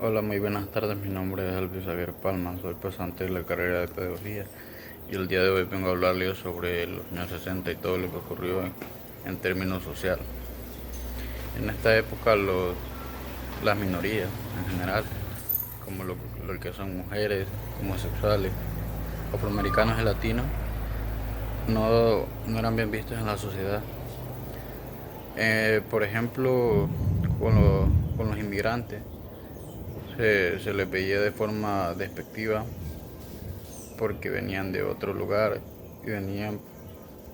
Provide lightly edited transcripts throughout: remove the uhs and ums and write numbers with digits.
Hola, muy buenas tardes. Mi nombre es Elvis Xavier Palma, soy pasante de la carrera de Pedagogía y el día de hoy vengo a hablarles sobre los años 60 y todo lo que ocurrió en términos sociales. En esta época las minorías en general, como lo que son mujeres, homosexuales, afroamericanos y latinos, no eran bien vistos en la sociedad. Por ejemplo, con los inmigrantes se les veía de forma despectiva porque venían de otro lugar y venían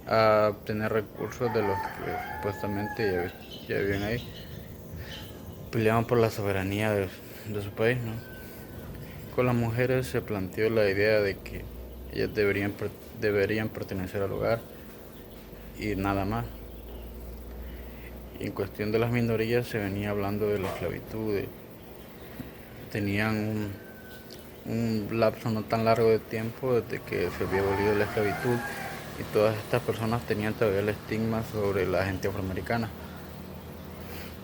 a obtener recursos de los que supuestamente ya viven ahí. Peleaban por la soberanía de su país, ¿no? Con las mujeres se planteó la idea de que ellas deberían pertenecer al hogar y nada más. Y en cuestión de las minorías se venía hablando de la esclavitud. Tenían un lapso no tan largo de tiempo desde que se había abolido la esclavitud y todas estas personas tenían todavía el estigma sobre la gente afroamericana.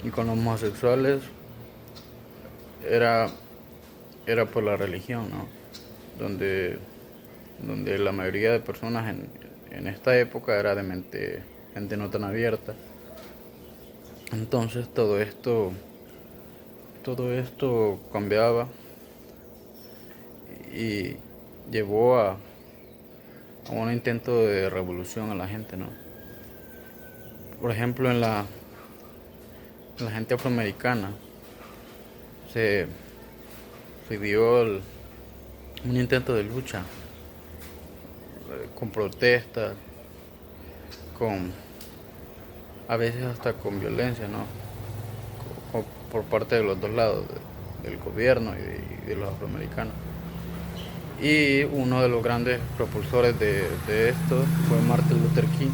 Y con los homosexuales era, era por la religión, ¿no? Donde, donde la mayoría de personas en esta época era de gente no tan abierta. Entonces todo esto cambiaba y llevó a un intento de revolución a la gente, ¿no? Por ejemplo, en la gente afroamericana se, se dio un intento de lucha con protestas, con a veces hasta con violencia, ¿no? Por parte de los dos lados, del gobierno y de los afroamericanos. Y uno de los grandes propulsores de esto fue Martin Luther King,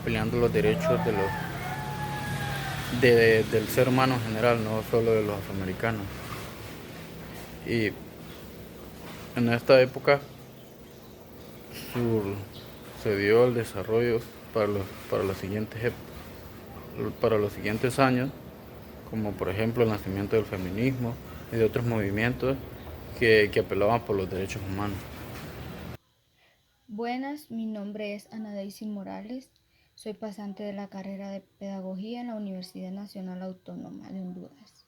peleando los derechos del ser humano en general, no solo de los afroamericanos. Y en esta época sur, se dio el desarrollo para para para los siguientes años, como por ejemplo el nacimiento del feminismo y de otros movimientos que apelaban por los derechos humanos. Buenas, mi nombre es Ana Daisy Morales, soy pasante de la carrera de Pedagogía en la Universidad Nacional Autónoma de Honduras.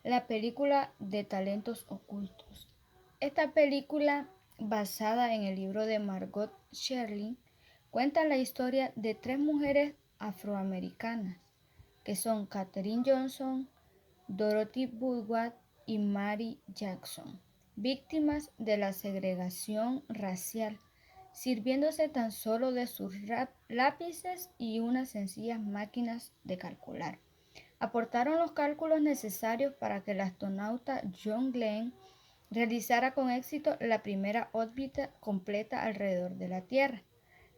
La película de talentos ocultos. Esta película, basada en el libro de Margot Sherling, cuenta la historia de tres mujeres afroamericanas, que son Katherine Johnson, Dorothy Woodward y Mary Jackson, víctimas de la segregación racial, sirviéndose tan solo de sus lápices y unas sencillas máquinas de calcular. Aportaron los cálculos necesarios para que el astronauta John Glenn realizara con éxito la primera órbita completa alrededor de la Tierra.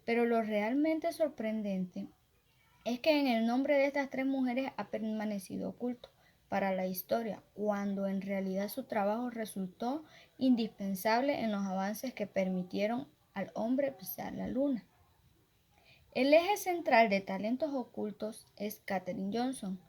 Pero lo realmente sorprendente es que en el nombre de estas tres mujeres ha permanecido oculto para la historia, cuando en realidad su trabajo resultó indispensable en los avances que permitieron al hombre pisar la luna. El eje central de talentos ocultos es Katherine Johnson,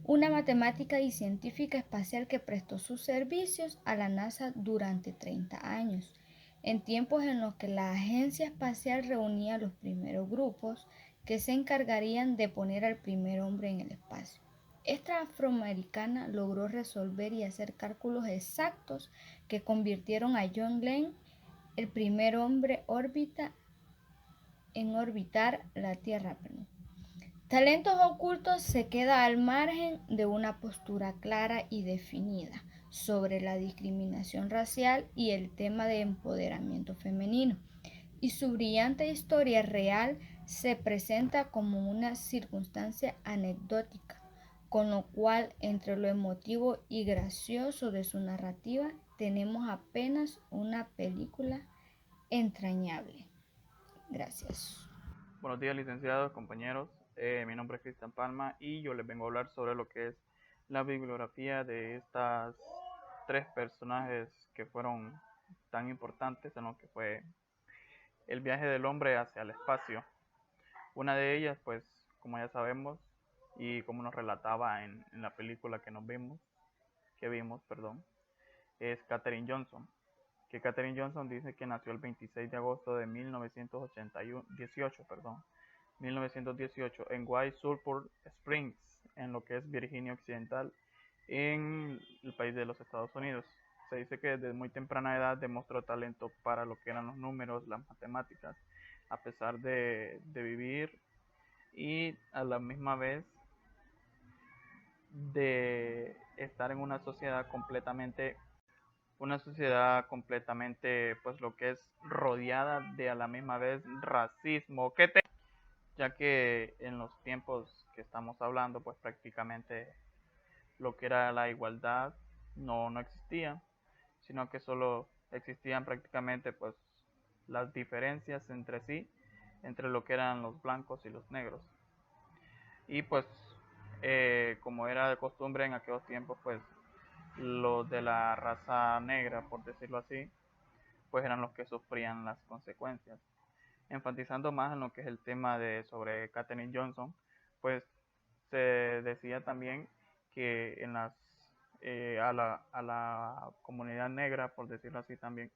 una matemática y científica espacial que prestó sus servicios a la NASA durante 30 años, en tiempos en los que la agencia espacial reunía los primeros grupos que se encargarían de poner al primer hombre en el espacio. Esta afroamericana logró resolver y hacer cálculos exactos que convirtieron a John Glenn, el primer hombre en orbitar la Tierra. Talentos ocultos se queda al margen de una postura clara y definida sobre la discriminación racial y el tema de empoderamiento femenino, y su brillante historia real se presenta como una circunstancia anecdótica, con lo cual entre lo emotivo y gracioso de su narrativa tenemos apenas una película entrañable. Gracias. Buenos días, licenciados, compañeros. Mi nombre es Cristian Palma y yo les vengo a hablar sobre lo que es la bibliografía de estas tres personajes que fueron tan importantes en lo que fue el viaje del hombre hacia el espacio. Una de ellas, pues, como ya sabemos y como nos relataba en la película que nos vimos, que vimos, perdón, es Katherine Johnson. Que Katherine Johnson dice que nació el 26 de agosto de 1918 en White Sulphur Springs, en lo que es Virginia Occidental, en el país de los Estados Unidos. Se dice que desde muy temprana edad demostró talento para lo que eran los números, las matemáticas, a pesar de vivir y a la misma vez de estar en una sociedad completamente, pues lo que es rodeada de a la misma vez racismo, ya que en los tiempos que estamos hablando, pues prácticamente lo que era la igualdad no existía, sino que solo existían prácticamente pues las diferencias entre sí, entre lo que eran los blancos y los negros. Y pues como era de costumbre en aquellos tiempos, pues los de la raza negra, por decirlo así, pues eran los que sufrían las consecuencias. Enfatizando más en lo que es el tema de sobre Katherine Johnson, pues se decía también que en a la comunidad negra, por decirlo así también,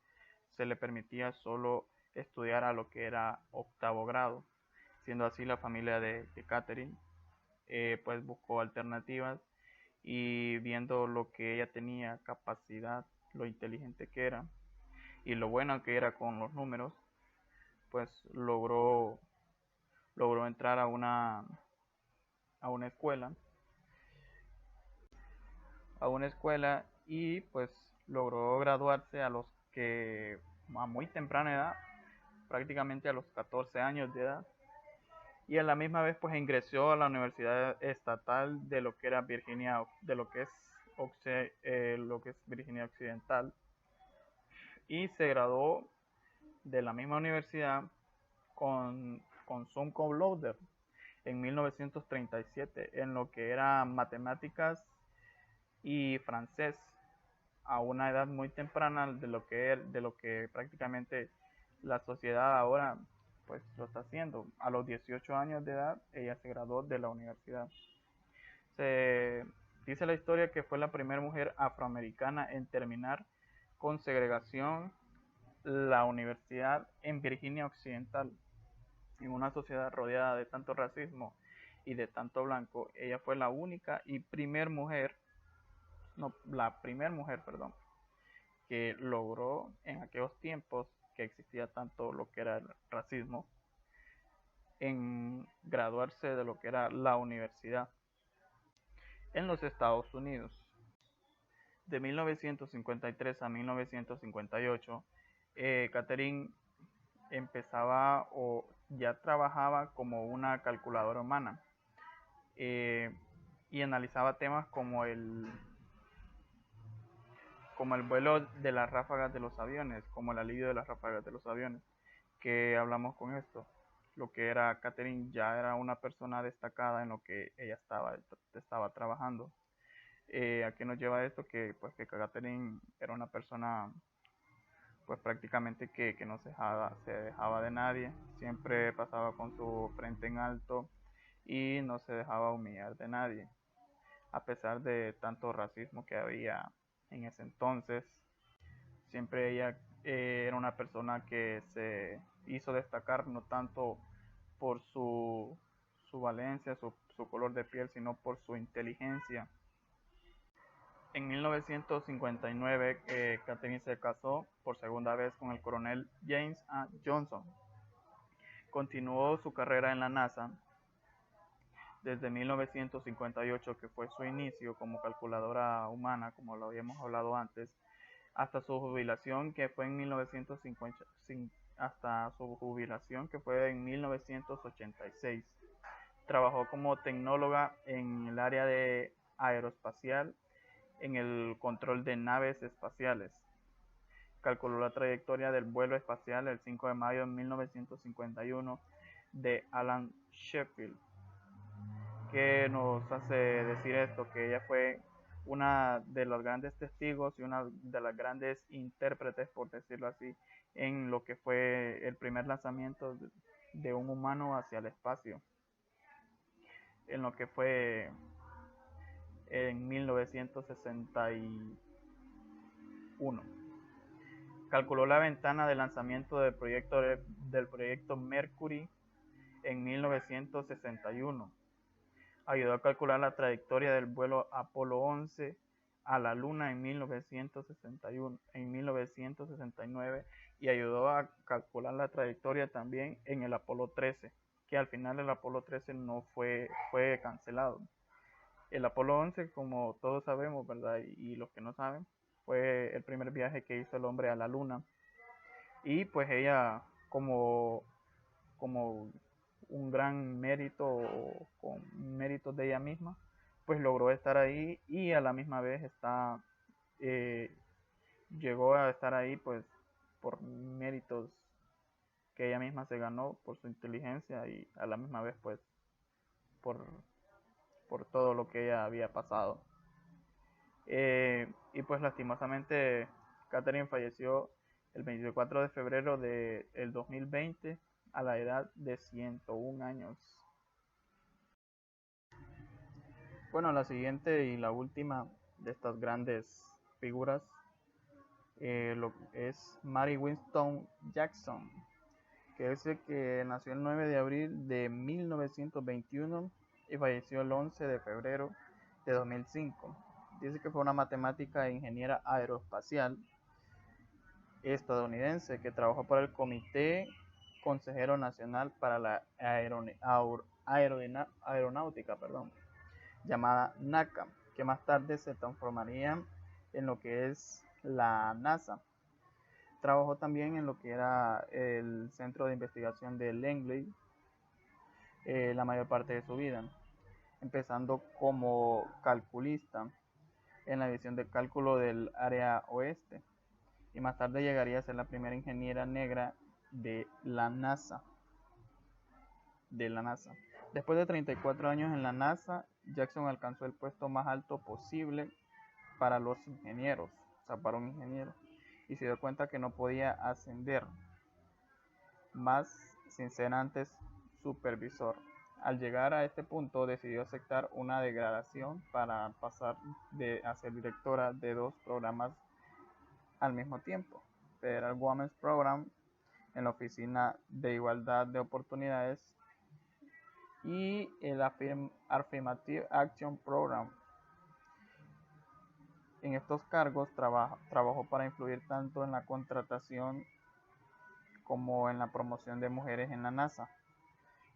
se le permitía solo estudiar a lo que era octavo grado, siendo así la familia de Katherine pues buscó alternativas y viendo lo que ella tenía capacidad, lo inteligente que era y lo buena que era con los números, pues logró entrar a una escuela y pues logró graduarse a muy temprana edad, prácticamente a los 14 años de edad, y a la misma vez pues ingresó a la Universidad Estatal de lo que era Virginia, de lo que es Virginia Occidental, y se graduó de la misma universidad con summa cum laude en 1937 en lo que era matemáticas y francés, a una edad muy temprana de lo que prácticamente la sociedad ahora pues lo está haciendo. A los 18 años de edad ella se graduó de la universidad. Se dice la historia que fue la primera mujer afroamericana en terminar con segregación la universidad en Virginia Occidental. En una sociedad rodeada de tanto racismo y de tanto blanco, ella fue la única y primera mujer, perdón, que logró en aquellos tiempos que existía tanto lo que era el racismo, en graduarse de lo que era la universidad en los Estados Unidos. De 1953 a 1958, Katherine empezaba o ya trabajaba como una calculadora humana y analizaba temas como el vuelo de las ráfagas de los aviones, como el alivio de las ráfagas de los aviones, que hablamos con esto. Lo que era Katherine ya era una persona destacada en lo que ella estaba trabajando. ¿A qué nos lleva esto? Que pues que Katherine era una persona pues prácticamente que no se dejaba de nadie, siempre pasaba con su frente en alto y no se dejaba humillar de nadie, a pesar de tanto racismo que había en ese entonces. Siempre ella era una persona que se hizo destacar no tanto por su valencia, su color de piel, sino por su inteligencia. En 1959, Katherine se casó por segunda vez con el coronel James A. Johnson. Continuó su carrera en la NASA desde 1958, que fue su inicio como calculadora humana, como lo habíamos hablado antes, hasta su jubilación, que fue en 1986. Trabajó como tecnóloga en el área de aeroespacial, en el control de naves espaciales. Calculó la trayectoria del vuelo espacial el 5 de mayo de 1951 de Alan Sheffield. ¿Qué nos hace decir esto? Que ella fue una de los grandes testigos y una de las grandes intérpretes, por decirlo así, en lo que fue el primer lanzamiento de un humano hacia el espacio, en lo que fue en 1961. Calculó la ventana de lanzamiento del proyecto Mercury en 1961. Ayudó a calcular la trayectoria del vuelo Apolo 11 a la Luna en 1969 y ayudó a calcular la trayectoria también en el Apolo 13, que al final el Apolo 13 no fue cancelado. El Apolo 11, como todos sabemos, ¿verdad? Y los que no saben, fue el primer viaje que hizo el hombre a la Luna. Y pues ella, como un gran mérito, con méritos de ella misma, pues logró estar ahí y a la misma vez llegó a estar ahí pues por méritos que ella misma se ganó por su inteligencia y a la misma vez pues por, por todo lo que ella había pasado. Y pues lastimosamente Katherine falleció el 24 de febrero del 2020 a la edad de 101 años. Bueno, la siguiente y la última de estas grandes figuras es Mary Winston Jackson, que es el que nació el 9 de abril de 1921 y falleció el 11 de febrero de 2005. Dice que fue una matemática e ingeniera aeroespacial estadounidense que trabajó para el Comité Consejero Nacional para la Aeronáutica, llamada NACA, que más tarde se transformaría en lo que es la NASA. Trabajó también en lo que era el Centro de Investigación de Langley la mayor parte de su vida, empezando como calculista en la división de cálculo del área oeste, y más tarde llegaría a ser la primera ingeniera negra de la NASA. Después de 34 años en la NASA, Jackson alcanzó el puesto más alto posible para los ingenieros, o sea, para un ingeniero, y se dio cuenta que no podía ascender más sin ser antes supervisor. Al llegar a este punto, decidió aceptar una degradación para pasar a ser directora de 2 programas al mismo tiempo: Federal Women's Program en la Oficina de Igualdad de Oportunidades y el Affirmative Action Program. En estos cargos trabajó para influir tanto en la contratación como en la promoción de mujeres en la NASA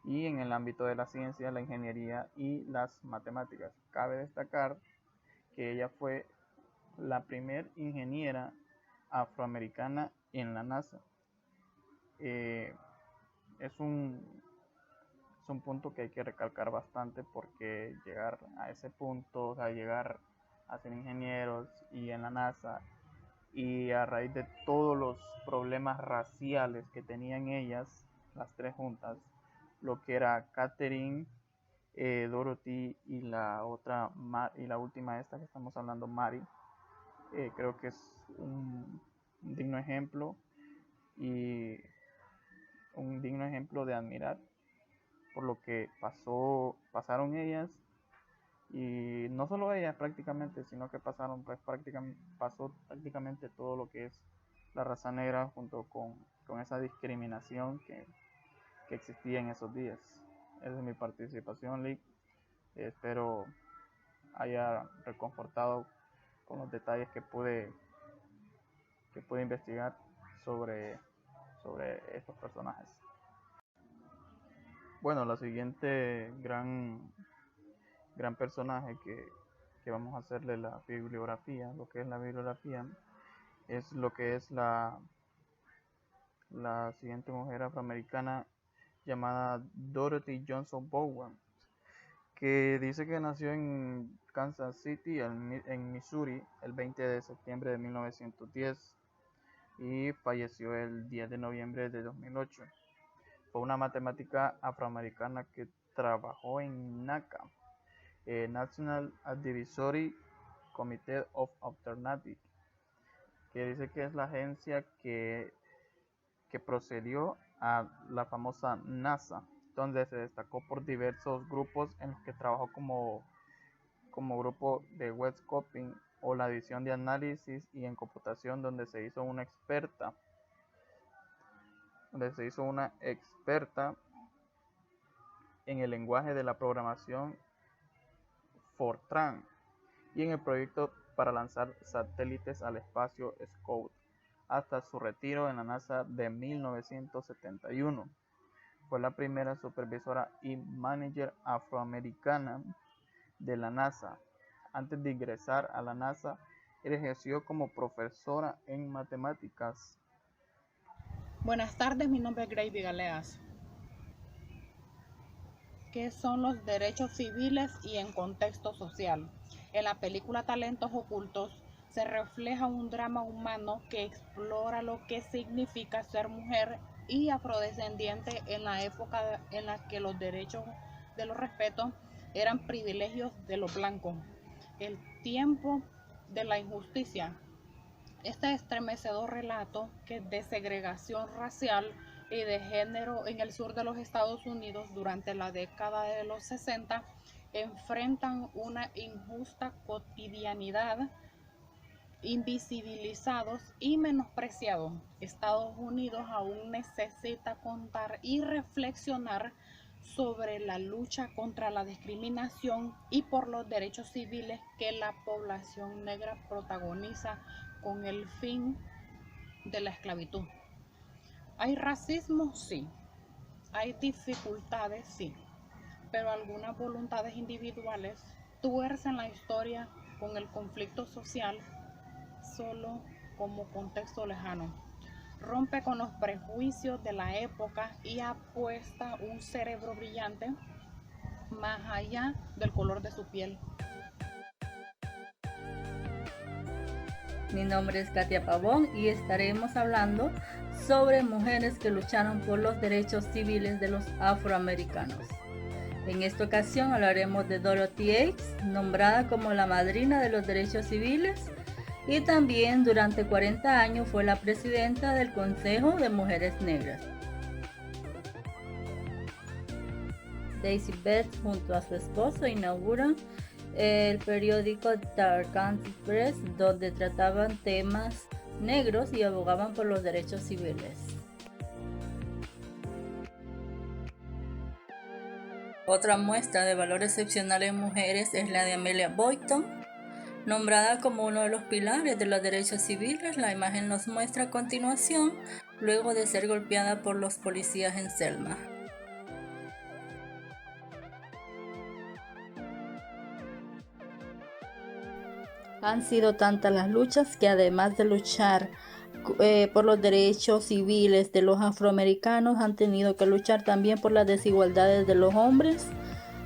y en el ámbito de la ciencia, la ingeniería y las matemáticas. Cabe destacar que ella fue la primera ingeniera afroamericana en la NASA. Es un punto que hay que recalcar bastante, porque llegar a ese punto, o sea, llegar a ser ingenieros y en la NASA, y a raíz de todos los problemas raciales que tenían ellas, las 3 juntas, lo que era Katherine, Dorothy y la última esta que estamos hablando, Mary, creo que es un digno ejemplo y un digno ejemplo de admirar por lo que pasaron ellas, y no solo ellas prácticamente, sino que pasó prácticamente todo lo que es la raza negra, junto con esa discriminación que existía en esos días. Esa es mi participación, Lick. Espero haya reconfortado con los detalles que pude investigar sobre estos personajes. Bueno, la siguiente gran personaje que vamos a hacerle la bibliografía, lo que es la bibliografía, es lo que es la siguiente mujer afroamericana llamada Dorothy Johnson Bowen, que dice que nació en Kansas City, en Missouri, el 20 de septiembre de 1910 y falleció el 10 de noviembre de 2008. Fue una matemática afroamericana que trabajó en NACA, National Advisory Committee of Alternatives, que dice que es la agencia que procedió a la famosa NASA, donde se destacó por diversos grupos en los que trabajó como como grupo de web scoping o la división de análisis y en computación, donde se hizo una experta en el lenguaje de la programación Fortran y en el proyecto para lanzar satélites al espacio Scout, hasta su retiro en la NASA de 1971. Fue la primera supervisora y manager afroamericana de la NASA. Antes de ingresar a la NASA, ejerció como profesora en matemáticas. Buenas tardes, mi nombre es Gravy Galeas. ¿Qué son los derechos civiles y en contexto social? En la película Talentos Ocultos se refleja un drama humano que explora lo que significa ser mujer y afrodescendiente en la época en la que los derechos de los respetos eran privilegios de los blancos. El tiempo de la injusticia. Este estremecedor relato de segregación racial y de género en el sur de los Estados Unidos durante la década de los 60 enfrentan una injusta cotidianidad, invisibilizados y menospreciados. Estados Unidos aún necesita contar y reflexionar sobre la lucha contra la discriminación y por los derechos civiles que la población negra protagoniza con el fin de la esclavitud. ¿Hay racismo? Sí. ¿Hay dificultades? Sí. Pero algunas voluntades individuales tuercen la historia con el conflicto social solo como contexto lejano. Rompe con los prejuicios de la época y apuesta un cerebro brillante más allá del color de su piel. Mi nombre es Katia Pavón y estaremos hablando sobre mujeres que lucharon por los derechos civiles de los afroamericanos. En esta ocasión hablaremos de Dorothy Yates, nombrada como la madrina de los derechos civiles, y también durante 40 años fue la presidenta del Consejo de Mujeres Negras. Daisy Betts junto a su esposo inauguran el periódico The Arkansas Press, donde trataban temas negros y abogaban por los derechos civiles. Otra muestra de valor excepcional en mujeres es la de Amelia Boynton. Nombrada como uno de los pilares de los derechos civiles, la imagen nos muestra a continuación, luego de ser golpeada por los policías en Selma. Han sido tantas las luchas que además de luchar por los derechos civiles de los afroamericanos, han tenido que luchar también por las desigualdades de los hombres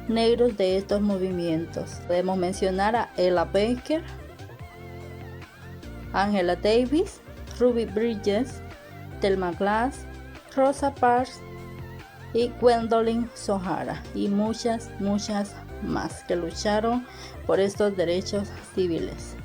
negros de estos movimientos. Podemos mencionar a Ella Baker, Angela Davis, Ruby Bridges, Thelma Glass, Rosa Parks y Gwendolyn Zoharah, y muchas más que lucharon por estos derechos civiles.